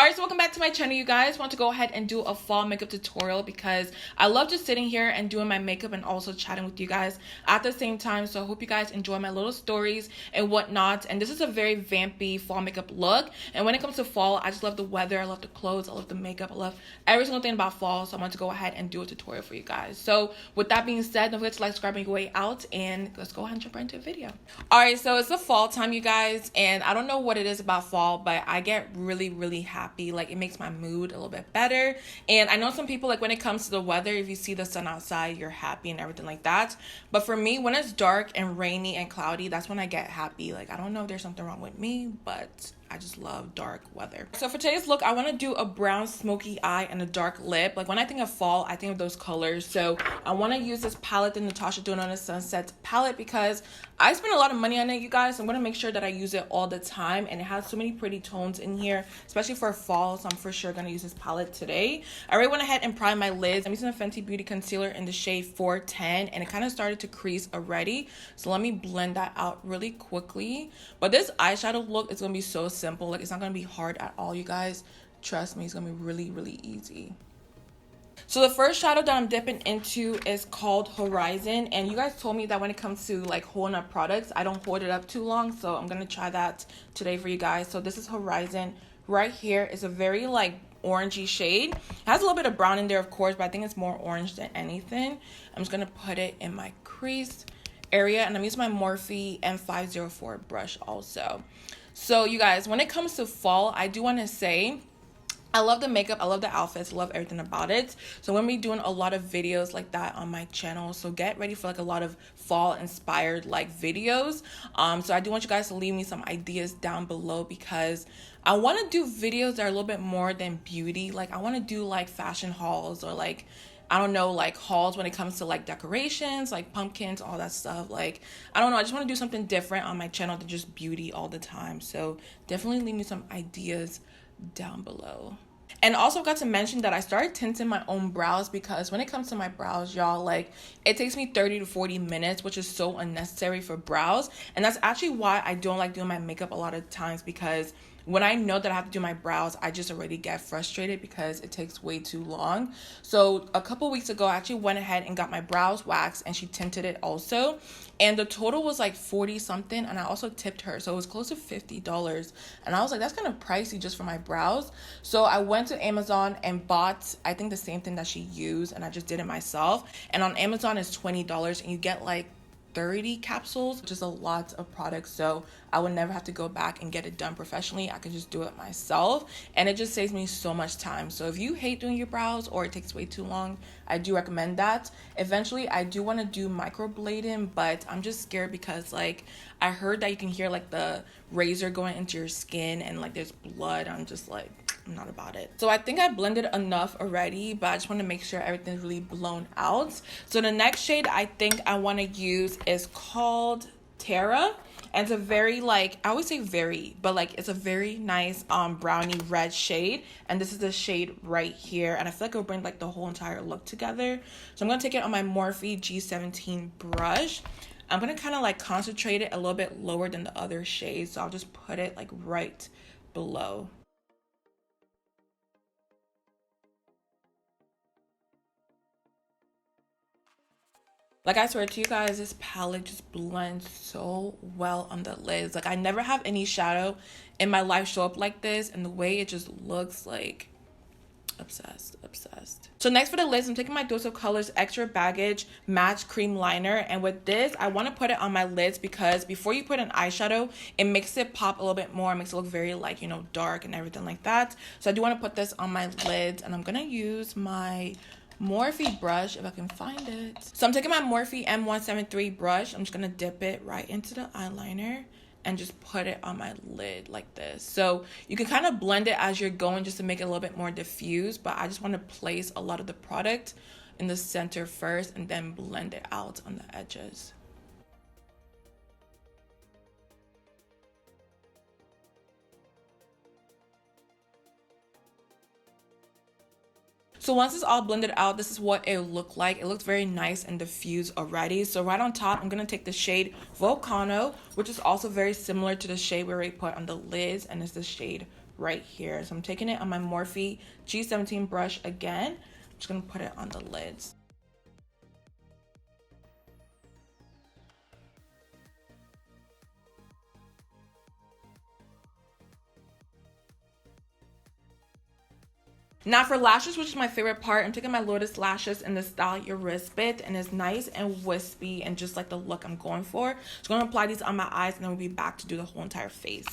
Alright, so welcome back to my channel, you guys. Want to go ahead and do a fall makeup tutorial because I love just sitting here and doing my makeup and also chatting with you guys at the same time. So I hope you guys enjoy my little stories and whatnot. And this is a very vampy fall makeup look. And when it comes to fall, I just love the weather, I love the clothes, I love the makeup, I love every single thing about fall. So I want to go ahead and do a tutorial for you guys. So with that being said, don't forget to like, subscribe on your way out, and let's go ahead and jump right into the video. Alright, so it's the fall time, you guys, and I don't know what it is about fall, but I get really happy. Like, it makes my mood a little bit better. And I know some people, like, when it comes to the weather, if you see the sun outside, you're happy and everything like that. But for me, when it's dark and rainy and cloudy, that's when I get happy. Like, I don't know if there's something wrong with me, but I just love dark weather. So for today's look, I want to do a brown smoky eye and a dark lip. Like, when I think of fall, I think of those colors. So I want to use this palette, the Natasha Denona Sunset palette, because I spend a lot of money on it, you guys. I'm going to make sure that I use it all the time, and it has so many pretty tones in here, especially for fall. So I'm for sure going to use this palette today. I already went ahead and primed my lids. I'm using a Fenty Beauty Concealer in the shade 410, and it kind of started to crease already. So let me blend that out really quickly. But this eyeshadow look is going to be so simple. Like, it's not going to be hard at all, you guys. Trust me, it's going to be really easy. So the first shadow that I'm dipping into is called Horizon, and you guys told me that when it comes to like holding up products, I don't hold it up too long, so I'm gonna try that today for you guys. So this is Horizon right here. It's a very like orangey shade. It has a little bit of brown in there, of course, but I think it's more orange than anything. I'm just gonna put it in my crease area, and I'm using my Morphe M504 brush also. So you guys, when it comes to fall, I do want to say I love the makeup, I love the outfits, I love everything about it. So I'm going to be doing a lot of videos like that on my channel. So get ready for like a lot of fall inspired like videos. So I do want you guys to leave me some ideas down below, because I want to do videos that are a little bit more than beauty. Like, I want to do like fashion hauls, or like, I don't know, like hauls when it comes to like decorations, like pumpkins, all that stuff. Like, I don't know, I just want to do something different on my channel than just beauty all the time. So definitely leave me some ideas down below. And also got to mention that I started tinting my own brows, because when it comes to my brows, y'all, like, it takes me 30 to 40 minutes, which is so unnecessary for brows. And that's actually why I don't like doing my makeup a lot of times, because when I know that I have to do my brows, I just already get frustrated because it takes way too long. So a couple weeks ago, I actually went ahead and got my brows waxed, and she tinted it also. And the total was like 40 something, and I also tipped her, so it was close to $50. And I was like, that's kind of pricey just for my brows. So I went to Amazon and bought, I think, the same thing that she used, and I just did it myself. And on Amazon it's $20, and you get like 30 capsules, which is a lot of products. So I would never have to go back and get it done professionally. I could just do it myself, and it just saves me so much time. So if you hate doing your brows or it takes way too long, I do recommend that. Eventually I do want to do microblading, but I'm just scared because like I heard that you can hear like the razor going into your skin and like there's blood. I'm just like, I'm not about it. So I think I blended enough already, but I just want to make sure everything's really blown out. So the next shade I think I want to use is called Terra, and it's a very, like, I always say very, but like it's a very nice brownie red shade, and this is the shade right here, and I feel like it'll bring like the whole entire look together. So I'm gonna take it on my Morphe G17 brush. I'm gonna kind of like concentrate it a little bit lower than the other shades, so I'll just put it like right below. Like, I swear to you guys, this palette just blends so well on the lids. Like, I never have any shadow in my life show up like this, and the way it just looks, like, obsessed. So next for the lids, I'm taking my Dose of Colors Extra Baggage Match Cream Liner, and with this, I want to put it on my lids because before you put an eyeshadow, it makes it pop a little bit more, it makes it look very, like, you know, dark and everything like that. So I do want to put this on my lids, and I'm gonna use my Morphe brush if I can find it. So I'm taking my Morphe M173 brush. I'm just gonna dip it right into the eyeliner and just put it on my lid like this. So you can kind of blend it as you're going just to make it a little bit more diffused, but I just want to place a lot of the product in the center first and then blend it out on the edges. So once it's all blended out, this is what it looked like. It looks very nice and diffused already. So right on top, I'm gonna take the shade Volcano, which is also very similar to the shade we already put on the lids, and it's the shade right here. So I'm taking it on my Morphe G17 brush again. I'm just gonna put it on the lids. Now for lashes, which is my favorite part, I'm taking my Lotus lashes in the style Yariszbeth, and it's nice and wispy and just like the look I'm going for. So I'm gonna apply these on my eyes and then we'll be back to do the whole entire face.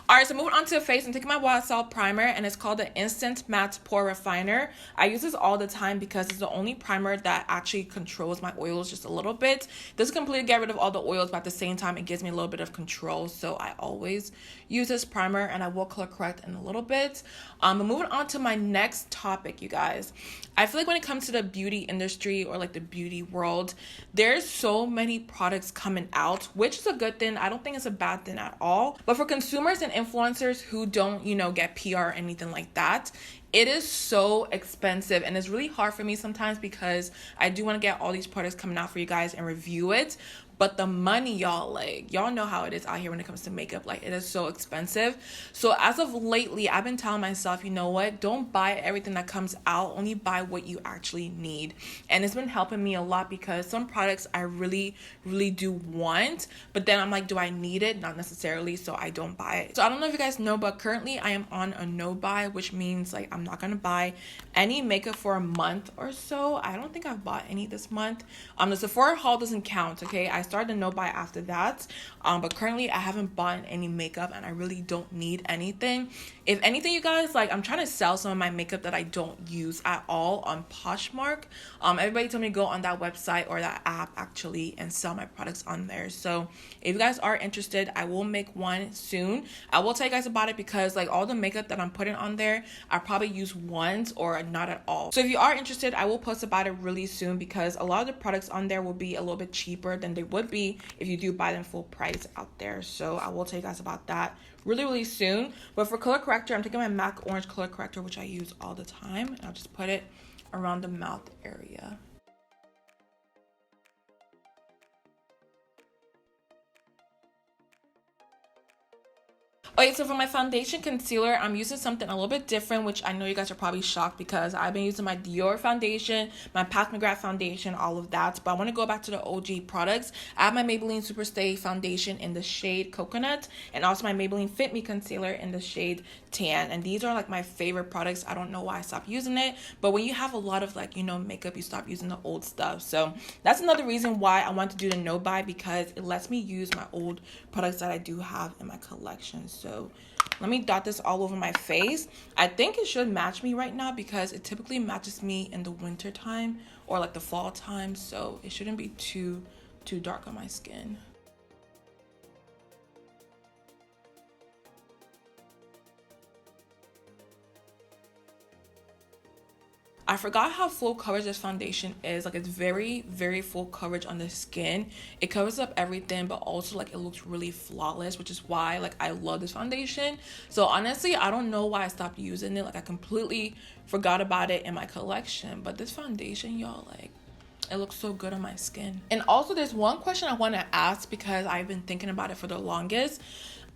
Alright, so moving on to the face, I'm taking my YSL primer, and it's called the Instant Matte Pore Refiner. I use this all the time because it's the only primer that actually controls my oils just a little bit. This completely get rid of all the oils, but at the same time, it gives me a little bit of control. So I always use this primer, and I will color correct in a little bit. But moving on to my next topic, you guys. I feel like when it comes to the beauty industry or like the beauty world, there's so many products coming out, which is a good thing. I don't think it's a bad thing at all. But for consumers and influencers who don't, you know, get PR or anything like that, it is so expensive, and it's really hard for me sometimes because I do want to get all these products coming out for you guys and review it. But the money, y'all, like, y'all know how it is out here when it comes to makeup. Like, it is so expensive. So as of lately, I've been telling myself, you know what, don't buy everything that comes out, only buy what you actually need. And it's been helping me a lot because some products I really do want, but then I'm like, do I need it? Not necessarily, so I don't buy it. So I don't know if you guys know, but currently I am on a no buy, which means like I'm not gonna buy any makeup for a month or so. I don't think I've bought any this month. The Sephora haul doesn't count, okay? I started a no buy after that, but currently I haven't bought any makeup, and I really don't need anything. If anything, you guys, like, I'm trying to sell some of my makeup that I don't use at all on Poshmark. Everybody told me to go on that website or that app actually and sell my products on there. So if you guys are interested, I will make one soon. I will tell you guys about it because like all the makeup that I'm putting on there, I probably use once or not at all. So if you are interested, I will post about it really soon because a lot of the products on there will be a little bit cheaper than they would be if you do buy them full price out there. So I will tell you guys about that really soon. But for color corrector, I'm taking my MAC Orange Color Corrector, which I use all the time, and I'll just put it around the mouth area. Okay, so for my foundation concealer, I'm using something a little bit different, which I know you guys are probably shocked because I've been using my Dior foundation, my Pat McGrath foundation, all of that. But I want to go back to the OG products. I have my Maybelline Superstay foundation in the shade Coconut, and also my Maybelline Fit Me concealer in the shade Tan. And these are like my favorite products. I don't know why I stopped using it, but when you have a lot of like, you know, makeup, you stop using the old stuff. So that's another reason why I want to do the no buy, because it lets me use my old products that I do have in my collection. So let me dot this all over my face. I think it should match me right now because it typically matches me in the winter time or like the fall time. So it shouldn't be too dark on my skin. I forgot how full coverage this foundation is. Like, it's very full coverage on the skin. It covers up everything, but also like it looks really flawless, which is why like I love this foundation. So honestly, I don't know why I stopped using it. Like, I completely forgot about it in my collection, but this foundation, y'all, like, it looks so good on my skin. And also there's one question I want to ask because I've been thinking about it for the longest.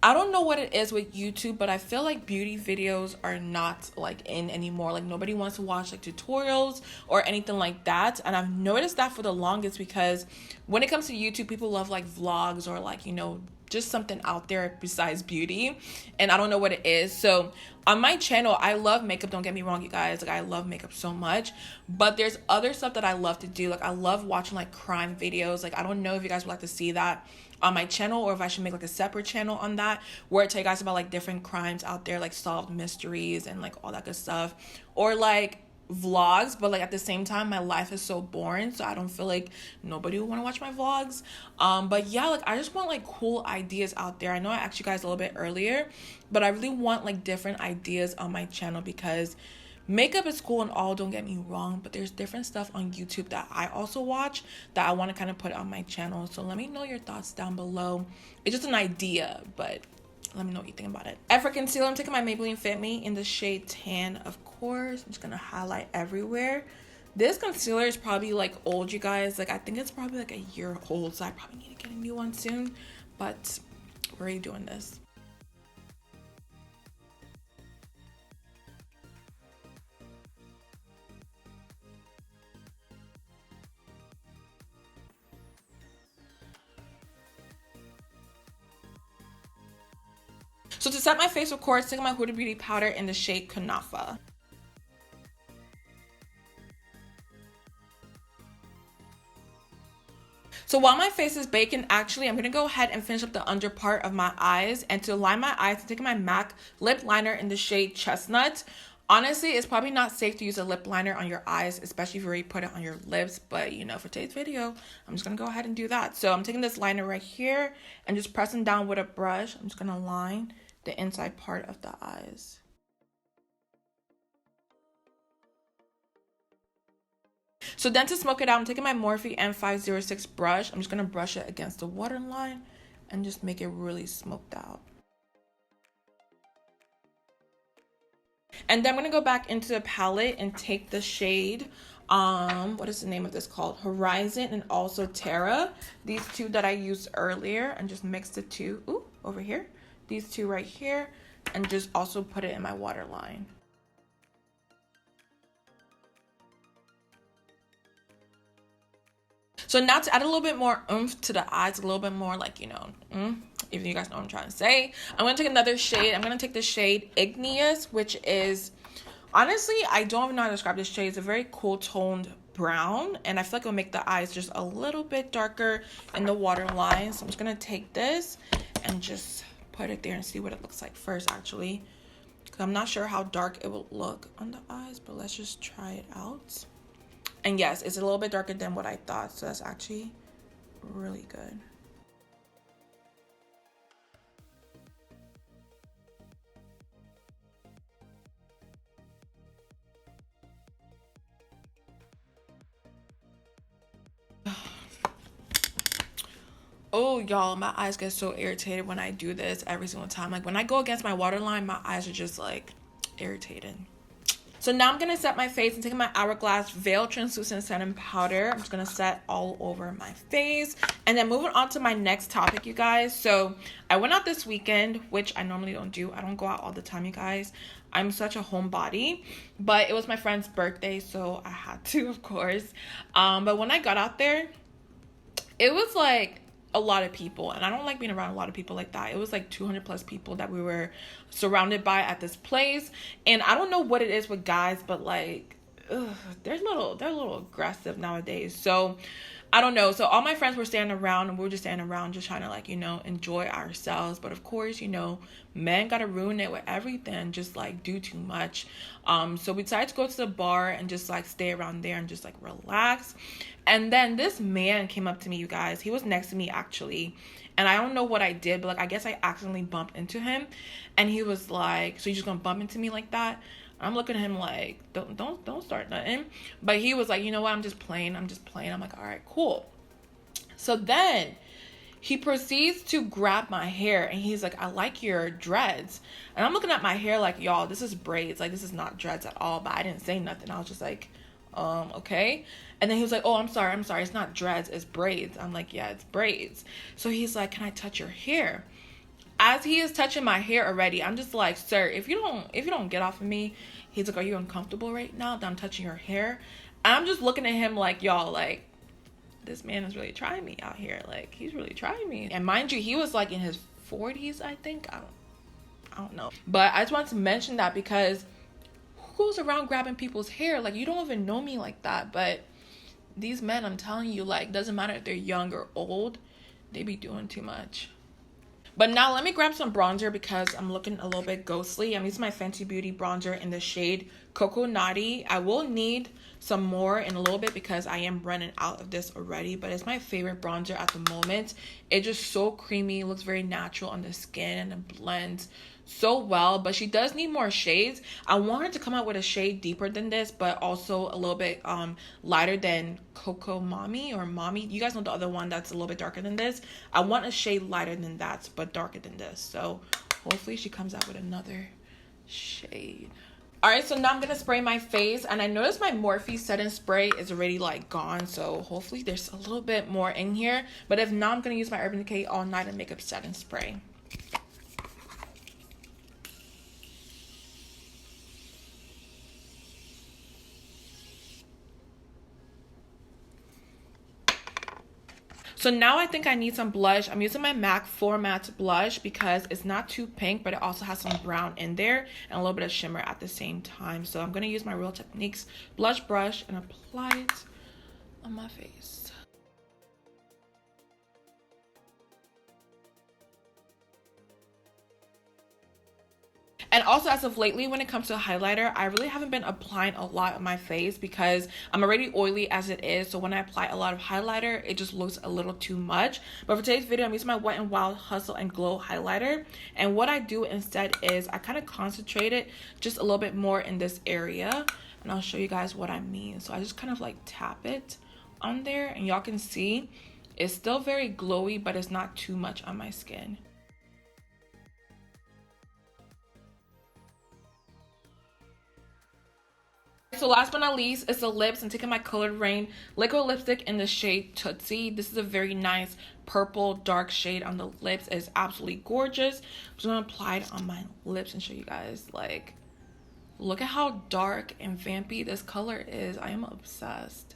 I don't know what it is with YouTube, but I feel like beauty videos are not like in anymore. Like, nobody wants to watch like tutorials or anything like that. And I've noticed that for the longest because when it comes to YouTube, people love like vlogs or like, you know, just something out there besides beauty, and I don't know what it is. So on my channel, I love makeup, don't get me wrong, you guys, like I love makeup so much, but there's other stuff that I love to do. Like, I love watching like crime videos. Like, I don't know if you guys would like to see that on my channel or if I should make like a separate channel on that where I tell you guys about like different crimes out there, like solved mysteries and like all that good stuff, or like vlogs. But like at the same time, my life is so boring, so I don't feel like nobody would want to watch my vlogs. But yeah, like I just want like cool ideas out there. I know I asked you guys a little bit earlier, but I really want like different ideas on my channel because makeup is cool and all, don't get me wrong, but there's different stuff on YouTube that I also watch that I want to kind of put on my channel. So let me know your thoughts down below. It's just an idea, but let me know what you think about it. And for concealer, I'm taking my Maybelline Fit Me in the shade Tan, of course. I'm just gonna highlight everywhere. This concealer is probably like old, you guys. Like I think it's probably like a year old, so I probably need to get a new one soon, but we're already doing this. So to set my face, of course, taking my Huda Beauty powder in the shade Kunafa. So while my face is baking, actually, I'm going to go ahead and finish up the under part of my eyes. And to line my eyes, I'm taking my MAC lip liner in the shade Chestnut. Honestly, it's probably not safe to use a lip liner on your eyes, especially if you already put it on your lips. But, you know, for today's video, I'm just going to go ahead and do that. So I'm taking this liner right here and just pressing down with a brush. I'm just going to line the inside part of the eyes. So then to smoke it out, I'm taking my Morphe M506 brush. I'm just going to brush it against the waterline and just make it really smoked out. And then I'm going to go back into the palette and take the shade, what is the name of this called? Horizon and also Terra. These two that I used earlier, and just mix the two, over here. These two right here, and just also put it in my waterline. So now to add a little bit more oomph to the eyes, a little bit more like, you know, even you guys know what I'm trying to say. I'm going to take another shade. I'm going to take the shade Igneous, which is, honestly, I don't even know how to describe this shade. It's a very cool toned brown, and I feel like it'll make the eyes just a little bit darker in the waterline. So I'm just going to take this and just put it there and see what it looks like first, actually. Because I'm not sure how dark it will look on the eyes, but let's just try it out. And yes, it's a little bit darker than what I thought, so that's actually really good. Oh, y'all, my eyes get so irritated when I do this every single time. Like when I go against my waterline, my eyes are just like irritated. So now I'm going to set my face and taking my Hourglass Veil Translucent Setting Powder. I'm just going to set all over my face. And then moving on to my next topic, you guys. So I went out this weekend, which I normally don't do. I don't go out all the time, you guys. I'm such a homebody. But it was my friend's birthday, so I had to, of course. But when I got out there, it was like a lot of people, and I don't like being around a lot of people like that. It was like 200 plus people that we were surrounded by at this place, and I don't know what it is with guys, but like they're a little aggressive nowadays. So I don't know. So all my friends were standing around, and we were just standing around just trying to, like, you know, enjoy ourselves. But of course, you know, men gotta ruin it with everything, just like do too much. So we decided to go to the bar and just like stay around there and just like relax. And then this man came up to me, you guys. He was next to me actually, and I don't know what I did, but like I guess I accidentally bumped into him. And he was like, "So you just gonna bump into me like that?" I'm looking at him like, don't start nothing. But he was like, "You know what? I'm just playing. I'm like, "All right, cool." So then he proceeds to grab my hair, and he's like, "I like your dreads." And I'm looking at my hair like, y'all, this is braids. Like, this is not dreads at all. But I didn't say nothing. I was just like, okay. And then he was like, "Oh, I'm sorry. It's not dreads. It's braids." I'm like, "Yeah, it's braids." So he's like, "Can I touch your hair?" As he is touching my hair already, I'm just like, "Sir, if you don't get off of me." He's like, "Are you uncomfortable right now that I'm touching your hair?" And I'm just looking at him like, y'all, like, this man is really trying me out here. Like, he's really trying me. And mind you, he was like in his 40s, I think. I don't know. But I just wanted to mention that because who goes around grabbing people's hair? Like, you don't even know me like that. But these men, I'm telling you, like, doesn't matter if they're young or old, they be doing too much. But now let me grab some bronzer because I'm looking a little bit ghostly. I'm using my Fenty Beauty bronzer in the shade Coco Naughty. I will need some more in a little bit because I am running out of this already. But it's my favorite bronzer at the moment. It's just so creamy. It looks very natural on the skin and it blends so well. But she does need more shades. I want her to come out with a shade deeper than this, but also a little bit lighter than Coco Mommy or Mommy. You guys know the other one that's a little bit darker than this. I want a shade lighter than that, but darker than this. So hopefully she comes out with another shade. Alright, so now I'm gonna spray my face, and I noticed my Morphe setting spray is already like gone, so hopefully there's a little bit more in here. But if not, I'm gonna use my Urban Decay All Night and Makeup setting spray. So now I think I need some blush. I'm using my MAC Format blush because it's not too pink, but it also has some brown in there and a little bit of shimmer at the same time. So I'm going to use my Real Techniques blush brush and apply it on my face. And also, as of lately, when it comes to highlighter, I really haven't been applying a lot on my face because I'm already oily as it is. So when I apply a lot of highlighter, it just looks a little too much. But for today's video, I'm using my Wet n Wild Hustle and Glow highlighter. And what I do instead is I kind of concentrate it just a little bit more in this area. And I'll show you guys what I mean. So I just kind of like tap it on there, and y'all can see it's still very glowy, but it's not too much on my skin. So last but not least is the lips. I'm taking my colored Raine liquid lipstick in the shade Tootsie. This is a very nice purple dark shade on the lips. It's absolutely gorgeous. I'm just gonna apply it on my lips and show you guys, like, look at how dark and vampy this color is. I am obsessed.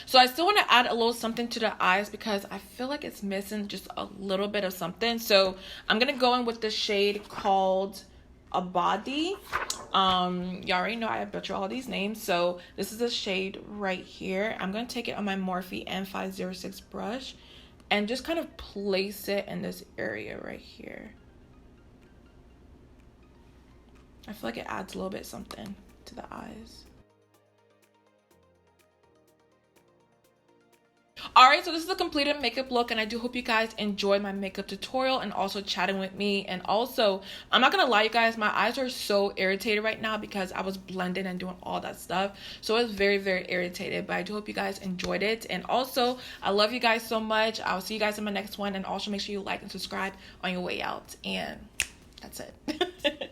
So I still want to add a little something to the eyes because I feel like it's missing just a little bit of something. So I'm going to go in with the shade called Abadi. You already know I butcher all these names. So this is the shade right here. I'm going to take it on my Morphe N506 brush and just kind of place it in this area right here. I feel like it adds a little bit something to the eyes. Alright, so this is the completed makeup look, and I do hope you guys enjoyed my makeup tutorial and also chatting with me. And also, I'm not gonna lie, you guys, my eyes are so irritated right now because I was blending and doing all that stuff. So I was very, very irritated, but I do hope you guys enjoyed it. And also, I love you guys so much. I'll see you guys in my next one, and also make sure you like and subscribe on your way out. And that's it.